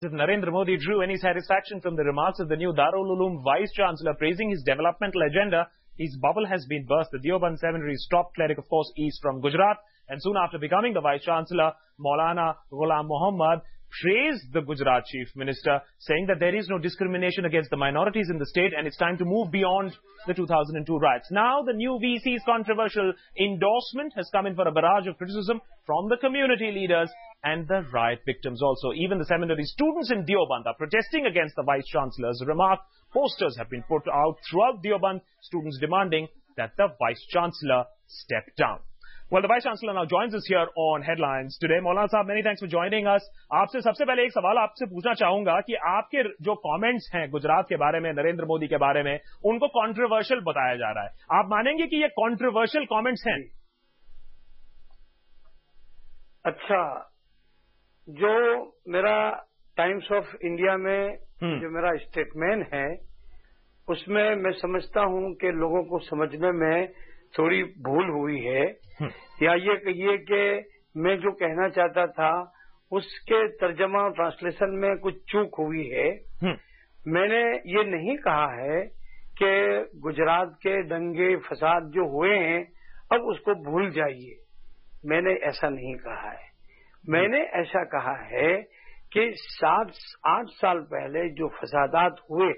If Narendra Modi drew any satisfaction from the remarks of the new Darul Uloom Vice-Chancellor praising his developmental agenda, his bubble has been burst. The Deoband Seminary's top cleric, of course, is from Gujarat, and soon after becoming the Vice-Chancellor, Maulana Ghulam Muhammad praised the Gujarat Chief Minister, saying that there is no discrimination against the minorities in the state and it's time to move beyond the 2002 riots. Now, the new VC's controversial endorsement has come in for a barrage of criticism from the community leaders and the riot victims also. Even the seminary students in Deoband are protesting against the Vice-Chancellor's remark. Posters have been put out throughout Deoband, students demanding that the Vice-Chancellor step down. Well, the Vice-Chancellor now joins us here on Headlines today. Maulana Sahab, many thanks for joining us. आपसे सबसे पहले एक सवाल आपसे पूछना चाहूंगा कि आपके जो कमेंट्स हैं गुजरात के बारे में, नरेंद्र मोदी के बारे में, उनको कंट्रोवर्शियल बताया जा रहा है. आप मानेंगे कि ये कंट्रोवर्शियल कमेंट्स हैं? अच्छा, जो मेरा टाइम्स ऑफ इंडिया में जो मेरा स्टेटमेंट है, उसमें मैं समझता हूं कि लोगों को समझने में थोड़ी भूल हुई है, या ये कहिए कि मैं जो कहना चाहता था उसके तर्जमा और ट्रांसलेशन में कुछ चूक हुई है. मैंने ये नहीं कहा है कि गुजरात के दंगे फसाद जो हुए हैं अब उसको भूल जाइए. मैंने ऐसा नहीं कहा है. मैंने ऐसा कहा है कि 7-8 साल पहले जो फसादात हुए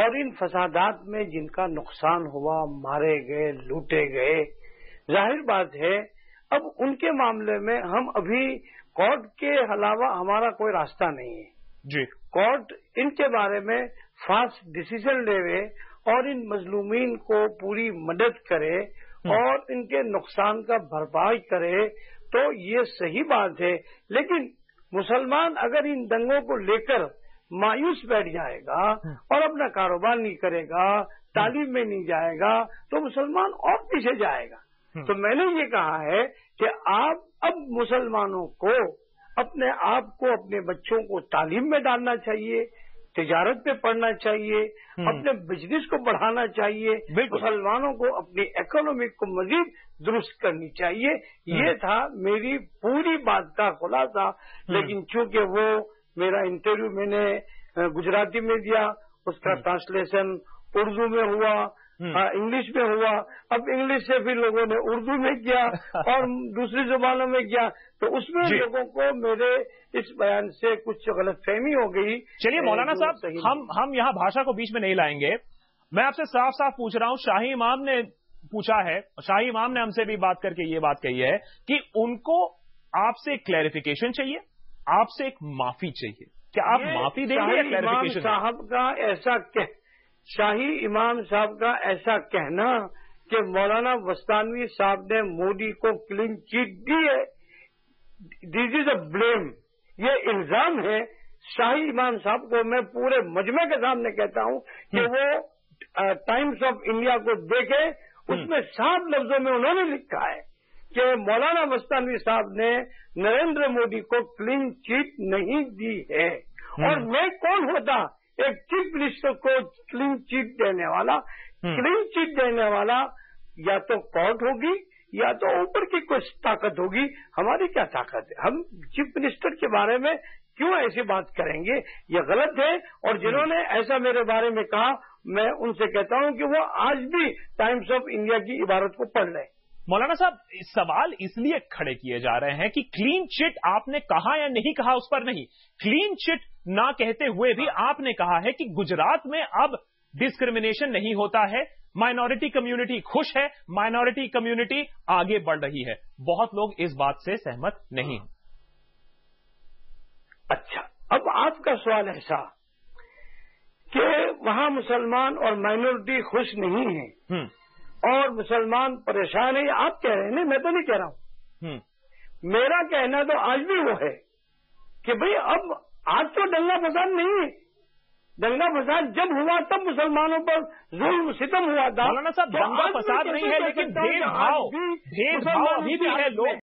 और इन फसादात में जिनका नुकसान हुआ, मारे गए, लूटे गए, जाहिर बात है अब उनके मामले में हम अभी कोर्ट के अलावा हमारा कोई रास्ता नहीं है जी. कोर्ट इनके बारे में फास्ट डिसीजन लेवे और इन मजलूमीन को पूरी मदद करे और इनके नुकसान का भरपाई करे तो ये सही बात है. लेकिन मुसलमान अगर इन दंगों को लेकर मायूस बैठ जाएगा और अपना कारोबार नहीं करेगा, तालीम में नहीं जाएगा, तो मुसलमान और पीछे जाएगा. तो मैंने ये कहा है कि आप अब मुसलमानों को अपने आप को, अपने बच्चों को तालीम में डालना चाहिए, तिजारत पे पढ़ना चाहिए, अपने बिजनेस को बढ़ाना चाहिए, मुसलमानों को अपनी इकोनॉमी को मजीद दुरुस्त करनी चाहिए. ये था मेरी पूरी बात का खुलासा. लेकिन चूंकि वो मेरा इंटरव्यू मैंने गुजराती में दिया, उसका ट्रांसलेशन उर्दू में हुआ, इंग्लिश में हुआ, अब इंग्लिश से फिर लोगों ने उर्दू में किया और दूसरी जुबानों में किया, तो उसमें लोगों को मेरे इस बयान से कुछ गलतफहमी हो गई. चलिए मौलाना साहब, हम यहाँ भाषा को बीच में नहीं लाएंगे. मैं आपसे साफ साफ पूछ रहा हूँ, शाही इमाम ने पूछा है, शाही इमाम ने हमसे भी बात करके ये बात कही है कि उनको आपसे क्लैरिफिकेशन चाहिए, आपसे एक माफी चाहिए. क्या आप माफी देंगे या क्लैरिफिकेशन? साहब का ऐसा शाही इमाम साहब का ऐसा कहना कि मौलाना वस्तानवी साहब ने मोदी को क्लीन चिट दी है, दिस इज अ ब्लेम, ये इल्जाम है. शाही इमाम साहब को मैं पूरे मजमे के सामने कहता हूं कि वो टाइम्स ऑफ इंडिया को देखे, उसमें साफ लफ्जों में उन्होंने लिखा है कि मौलाना वस्तानवी साहब ने नरेंद्र मोदी को क्लीन चिट नहीं दी है. और मैं कौन होता एक चीफ मिनिस्टर को क्लीन चिट देने वाला? क्लीन चिट देने वाला या तो कोर्ट होगी या तो ऊपर की कुछ ताकत होगी. हमारी क्या ताकत है? हम चीफ मिनिस्टर के बारे में क्यों ऐसी बात करेंगे? ये गलत है. और जिन्होंने ऐसा मेरे बारे में कहा, मैं उनसे कहता हूं कि वो आज भी टाइम्स ऑफ इंडिया की इबारत को पढ़ लें. मौलाना साहब, सवाल इसलिए खड़े किए जा रहे हैं कि क्लीन चिट आपने कहा या नहीं कहा उस पर नहीं, क्लीन चिट ना कहते हुए भी आपने कहा है कि गुजरात में अब डिस्क्रिमिनेशन नहीं होता है, माइनॉरिटी कम्युनिटी खुश है, माइनॉरिटी कम्युनिटी आगे बढ़ रही है. बहुत लोग इस बात से सहमत नहीं. अच्छा, अब आपका सवाल ऐसा कि वहां मुसलमान और माइनॉरिटी खुश नहीं है और मुसलमान परेशान है, आप कह रहे हैं. नहीं, मैं तो नहीं कह रहा हूं. मेरा कहना तो आज भी वो है कि भाई अब आज तो दंगा फसाद नहीं है. दंगा फसाद जब हुआ तब मुसलमानों पर जुल्म सितम हुआ था. मौलाना साहब, दंगा फसाद नहीं है, लेकिन भेदभाव अभी भी है. लोग